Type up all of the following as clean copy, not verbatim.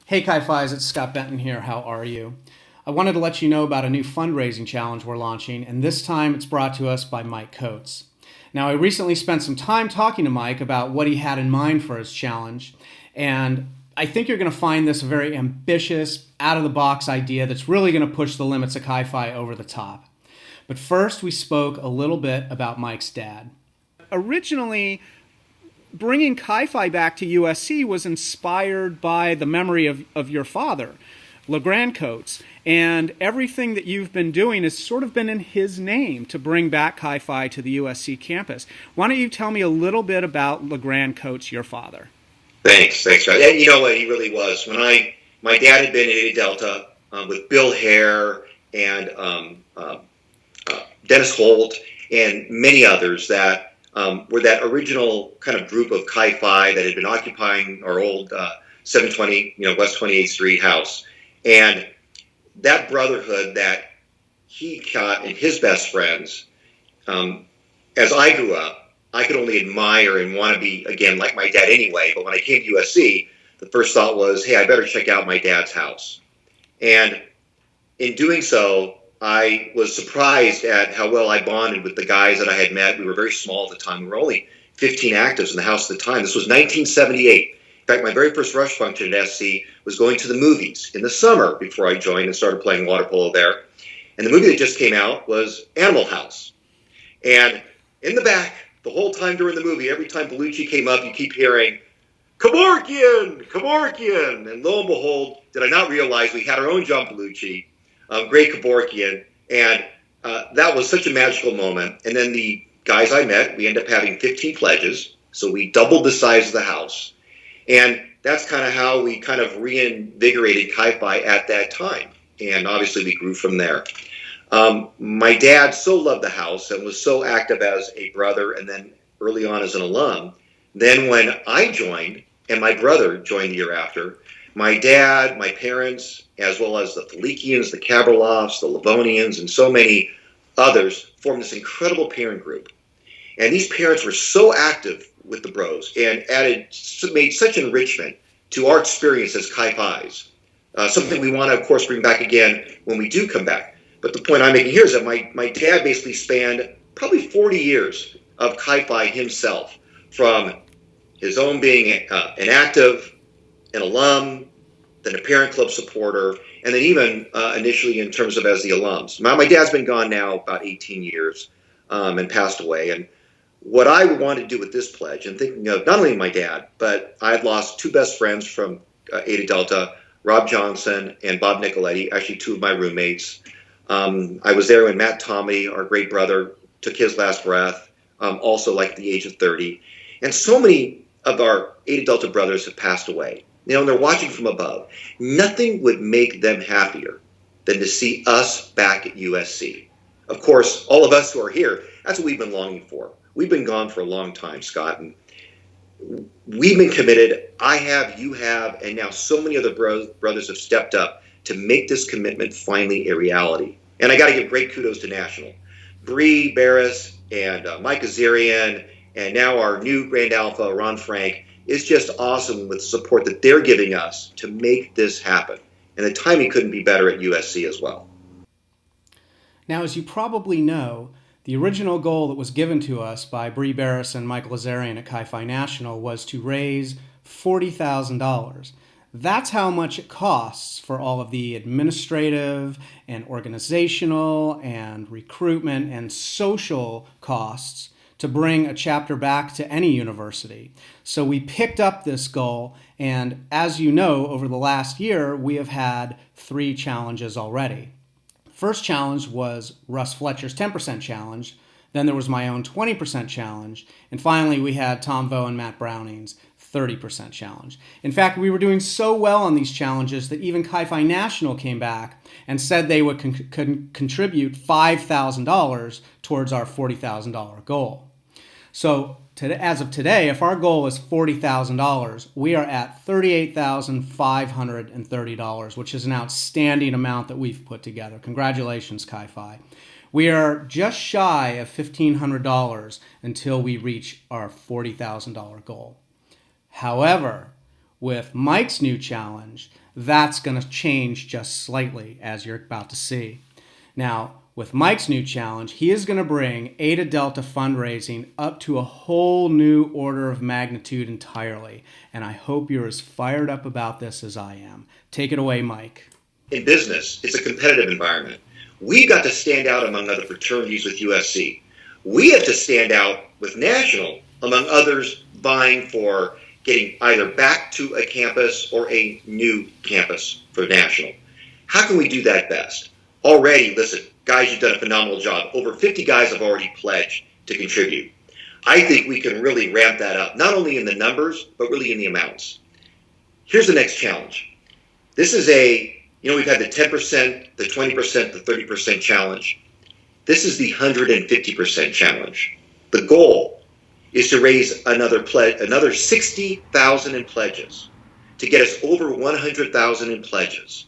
Hey Chi Phi's, it's Scott Benton here. How are you? I wanted to let you know about a new fundraising challenge we're launching, and this time it's brought to us by Mike Coates. Now, I recently spent some time talking to Mike about what he had in mind for his challenge, and I think you're going to find this a very ambitious, out-of-the-box idea that's really going to push the limits of Chi Phi over the top. But first, we spoke a little bit about Mike's dad. Originally, bringing Chi Phi back to USC was inspired by the memory of your father, LeGrand Coates, and everything that you've been doing has sort of been in his name to bring back Chi Phi to the USC campus. Why don't you tell me a little bit about LeGrand Coates, your father? Thanks, Scott. And you know what, he really was. My dad had been at Eta Delta with Bill Hare and Dennis Holt and many others that were that original kind of group of Chi Phi that had been occupying our old 720, West 28th Street house. And that brotherhood that he got and his best friends, as I grew up, I could only admire and want to be, again, like my dad anyway. But when I came to USC, the first thought was, hey, I better check out my dad's house. And in doing so, I was surprised at how well I bonded with the guys that I had met. We were very small at the time. We were only 15 actives in the house at the time. This was 1978. In fact, my very first rush function at SC was going to the movies in the summer before I joined and started playing water polo there. And the movie that just came out was Animal House. And in the back, the whole time during the movie, every time Bellucci came up, you keep hearing, Kevorkian, Kevorkian. And lo and behold, did I not realize we had our own John Bellucci, great Kevorkian. And that was such a magical moment. And then the guys I met, we ended up having 15 pledges. So we doubled the size of the house. And that's kind of how we kind of reinvigorated Chi Phi at that time. And obviously we grew from there. My dad so loved the house and was so active as a brother and then early on as an alum. Then when I joined and my brother joined the year after, my dad, my parents, as well as the Felikians, the Kaberloffs, the Livonians, and so many others formed this incredible parent group. And these parents were so active with the bros and made such enrichment to our experience as Chi Phi's. Something we want to, of course, bring back again when we do come back. But the point I'm making here is that my dad basically spanned probably 40 years of Chi Phi himself, from his own being an active, an alum, then a parent club supporter, and then even initially in terms of as the alums. My dad's been gone now about 18 years and passed away. And what I would want to do with this pledge, and thinking of not only my dad, but I had lost two best friends from Eta Delta, Rob Johnson and Bob Nicoletti, actually two of my roommates. I was there when Matt Tommy, our great brother, took his last breath, also like at the age of 30. And so many of our Eta Delta brothers have passed away. And they're watching from above. Nothing would make them happier than to see us back at USC. Of course, all of us who are here, that's what we've been longing for. We've been gone for a long time, Scott, and we've been committed. I have, you have, and now so many other brothers have stepped up to make this commitment finally a reality. And I got to give great kudos to National. Bree Barris and Mike Azarian, and now our new Grand Alpha, Ron Frank, is just awesome with the support that they're giving us to make this happen. And the timing couldn't be better at USC as well. Now, as you probably know, the original goal that was given to us by Bree Barris and Michael Azarian at Chi Phi National was to raise $40,000. That's how much it costs for all of the administrative and organizational and recruitment and social costs to bring a chapter back to any university. So we picked up this goal, and as you know, over the last year, we have had 3 challenges already. First challenge was Russ Fletcher's 10% challenge. Then there was my own 20% challenge. And finally, we had Tom Vo and Matt Browning's 30% challenge. In fact, we were doing so well on these challenges that even Chi Phi National came back and said they would contribute $5,000 towards our $40,000 goal. So as of today, if our goal is $40,000, we are at $38,530, which is an outstanding amount that we've put together. Congratulations, Chi Phi. We are just shy of $1,500 until we reach our $40,000 goal. However, With Mike's new challenge, that's going to change just slightly, as you're about to see. Now, with Mike's new challenge, he is going to bring Eta Delta fundraising up to a whole new order of magnitude entirely. And I hope you're as fired up about this as I am. Take it away, Mike. In business, it's a competitive environment. We've got to stand out among other fraternities with USC. We have to stand out with National among others vying for getting either back to a campus or a new campus for National. How can we do that best? Already, listen, guys, you've done a phenomenal job. Over 50 guys have already pledged to contribute. I think we can really ramp that up, not only in the numbers, but really in the amounts. Here's the next challenge. This is we've had the 10%, the 20%, the 30% challenge. This is the 150% challenge. The goal is to raise another 60,000 in pledges to get us over 100,000 in pledges.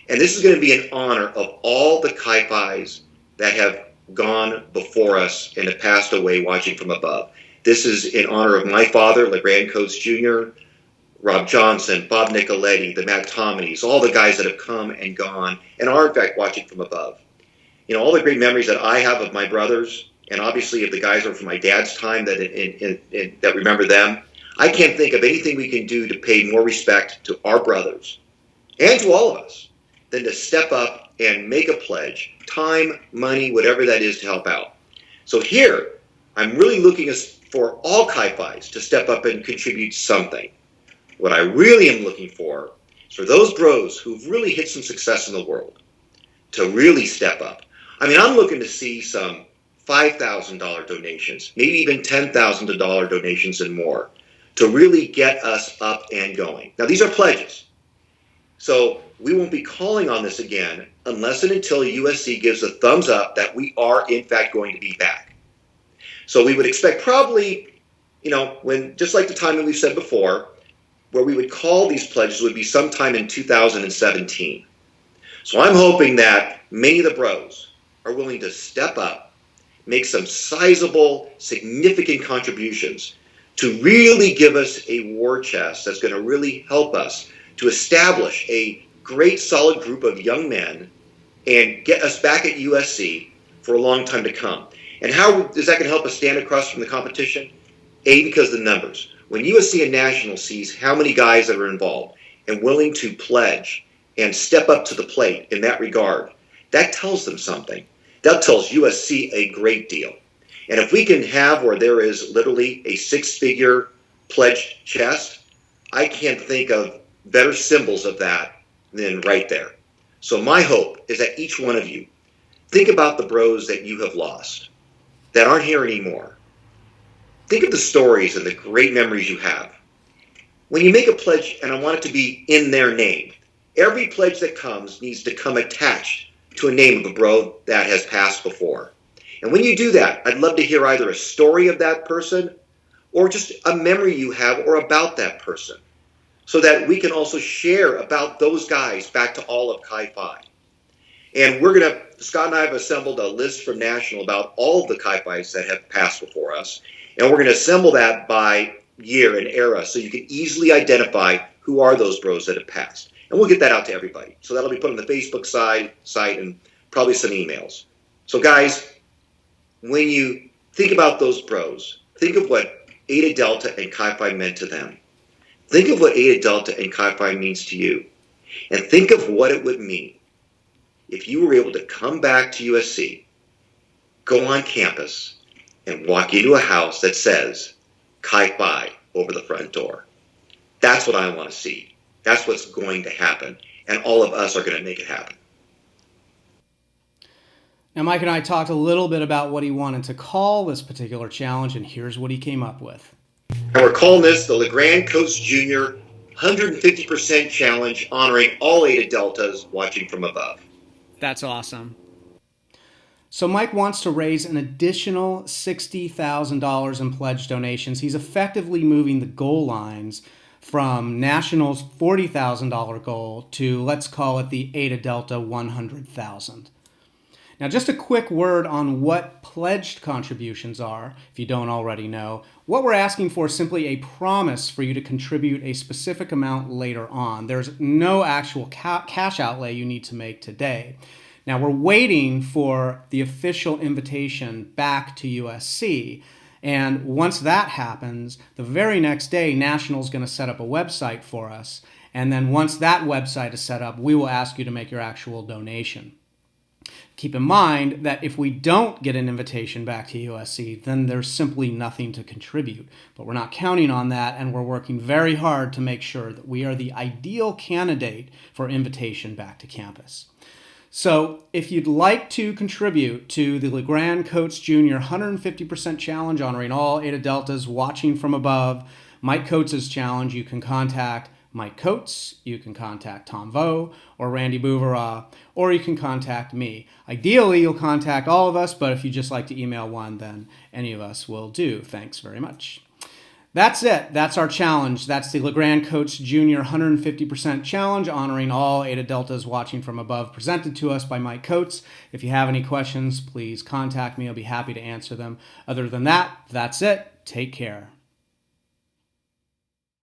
And this is going to be in honor of all the Chi Phis that have gone before us and have passed away watching from above. This is in honor of my father, LeGrand Coates Jr., Rob Johnson, Bob Nicoletti, the Matt Tominys, all the guys that have come and gone and are in fact watching from above. You know, all the great memories that I have of my brothers, and obviously of the guys that are from my dad's time that remember them. I can't think of anything we can do to pay more respect to our brothers and to all of us than to step up and make a pledge, time, money, whatever that is, to help out. So here, I'm really looking for all Chi Phis to step up and contribute something. What I really am looking for is for those bros who've really hit some success in the world to really step up. I mean, I'm looking to see some $5,000 donations, maybe even $10,000 donations and more, to really get us up and going. Now, these are pledges. So we won't be calling on this again unless and until USC gives a thumbs up that we are, in fact, going to be back. So we would expect probably, when, just like the timing we've said before, where we would call these pledges would be sometime in 2017. So I'm hoping that many of the bros are willing to step up, make some sizable, significant contributions to really give us a war chest that's going to really help us to establish a great, solid group of young men and get us back at USC for a long time to come. And how is that going to help us stand across from the competition? Because the numbers. When USC and National sees how many guys that are involved and willing to pledge and step up to the plate in that regard, that tells them something. That tells USC a great deal. And if we can have where there is literally a six-figure pledge chest, I can't think of better symbols of that than right there. So my hope is that each one of you, think about the bros that you have lost, that aren't here anymore. Think of the stories and the great memories you have. When you make a pledge, and I want it to be in their name, every pledge that comes needs to come attached to a name of a bro that has passed before. And when you do that, I'd love to hear either a story of that person or just a memory you have or about that person, so that we can also share about those guys back to all of Chi Phi. And Scott and I have assembled a list from National about all of the Chi Phis that have passed before us. And we're going to assemble that by year and era so you can easily identify who are those bros that have passed. And we'll get that out to everybody. So that'll be put on the Facebook site and probably some emails. So guys, when you think about those bros, think of what Eta Delta and Chi Phi meant to them. Think of what Eta Delta and Chi Phi means to you. And think of what it would mean if you were able to come back to USC, go on campus, and walk into a house that says Chi Phi over the front door. That's what I want to see. That's what's going to happen. And all of us are going to make it happen. Now, Mike and I talked a little bit about what he wanted to call this particular challenge, and here's what he came up with. And we're calling this the LeGrand Coates Jr. 150% Challenge, honoring all Eta Deltas watching from above. That's awesome. So Mike wants to raise an additional $60,000 in pledge donations. He's effectively moving the goal lines from National's $40,000 goal to, let's call it, the Eta Delta $100,000. Now, just a quick word on what pledged contributions are, if you don't already know. What we're asking for is simply a promise for you to contribute a specific amount later on. There's no actual cash outlay you need to make today. Now, we're waiting for the official invitation back to USC. And once that happens, the very next day, National's going to set up a website for us. And then once that website is set up, we will ask you to make your actual donation. Keep in mind that if we don't get an invitation back to USC, then there's simply nothing to contribute. But we're not counting on that, and we're working very hard to make sure that we are the ideal candidate for invitation back to campus. So if you'd like to contribute to the LeGrand Coates Jr. 150% Challenge honoring all Eta Deltas watching from above, Mike Coates' challenge, you can contact Mike Coates, you can contact Tom Vo or Randy Bouvera, or you can contact me. Ideally, you'll contact all of us, but if you just like to email one, then any of us will do. Thanks very much. That's it. That's our challenge. That's the LeGrand Coates Jr. 150% Challenge honoring all Eta Deltas watching from above, presented to us by Mike Coates. If you have any questions, please contact me. I'll be happy to answer them. Other than that, that's it. Take care.